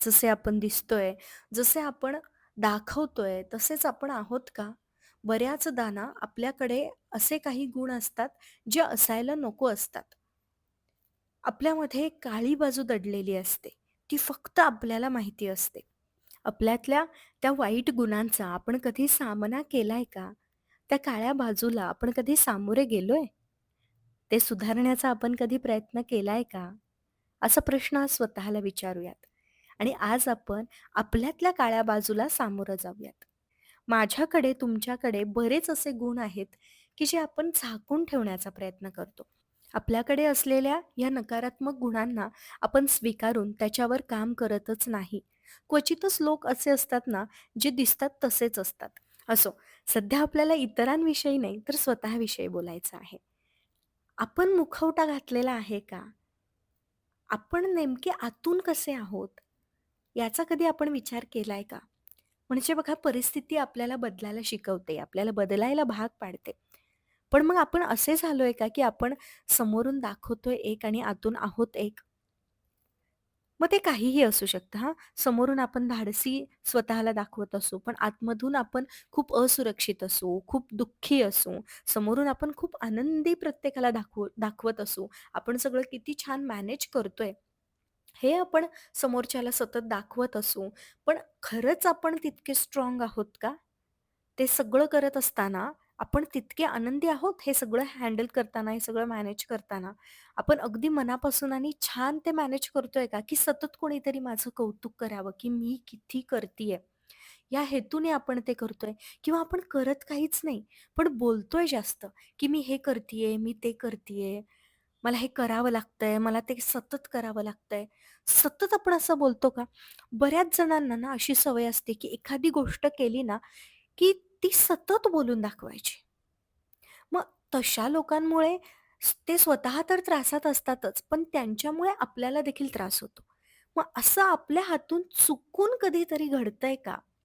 जसे आपण दिसतोय, जसे आपण दाखवतोय, तसेच आपण आहोत का? बऱ्याचदा ना आपल्याकडे असे काही गुण असतात, जे असायला नको असतात. आपल्यामध्ये काळी बाजू दडलेली असते. ती फक्त आपल्याला माहिती असते. आपल्यातल्या त्या वाईट गुणांचा आपण कधी सामना केलाय का? त्या काळ्या बाजूला आपण कधी सामोरे गेलोय? ते सुधारण्याचा आपण कधी प्रयत्न केलाय का? असा प्रश्न आज स्वतःला विचारूयात. आणि आज आपण आपल्यातल्या काळ्या बाजूला सामोरं जाऊयात. माझ्याकडे, तुमच्याकडे बरेच असे गुण आहेत, की जे आपण झाकून ठेवण्याचा प्रयत्न करतो. आपल्याकडे असलेल्या या नकारात्मक गुणांना आपण स्वीकारून त्याच्यावर काम करतच नाही. क्वचितच लोक असे असतात ना, जे दिसतात तसेच असतात. असो, सध्या आपल्याला इतरांविषयी नाही, तर स्वतःविषयी बोलायचं आहे. आपण मुखवटा घातलेला आहे का? आपण नेमके आतून कसे आहोत? याचा कधी आपण विचार केलाय का? म्हणजे बघा परिस्थिती आपल्याला बदलायला शिकवते, आपल्याला बदलायला भाग पाडते. पण मग आपण असे झालोय का, की आपण समोरून दाखवतोय एक आणि आतून आहोत एक? मग ते काहीही असू शकतं हां. समोरून आपण धाडसी स्वतःला दाखवत असू, पण आतमधून आपण खूप असुरक्षित असू, खूप दुःखी असू. समोरून आपण खूप आनंदी प्रत्येकाला दाखवत असू. आपण सगळं किती छान मॅनेज करतोय, हे आपण समोरच्याला सतत दाखवत असू. पण खरंच आपण तितके स्ट्राँग आहोत का? ते सगळं करत असताना आपण तितके आनंदी आहोत हे सगळं हँडल करताना, हे सगळं मॅनेज करताना? आपण अगदी मनापासून आणि छान ते मॅनेज करतोय का? की सतत कोणीतरी माझं कौतुक करावं, की मी किती करतीये, या हेतूने आपण ते करतोय? किंवा आपण करत काहीच नाही, पण बोलतोय जास्त, की मी हे करतीये, मी ते करतीये, मला हे करावं लागतंय, मला ते सतत करावं लागतंय. सतत आपण असं बोलतो का? बऱ्याच जणांना ना अशी सवय असते, की एखादी गोष्ट केली ना, की ती सतत बोलून दाखवायची. मग तशा लोकांमुळे ते स्वतः तर त्रासात असतातच, पण त्यांच्यामुळे आपल्याला देखील त्रास होतो. मग असं आपल्या हातून चुकून कधीतरी घडतंय का?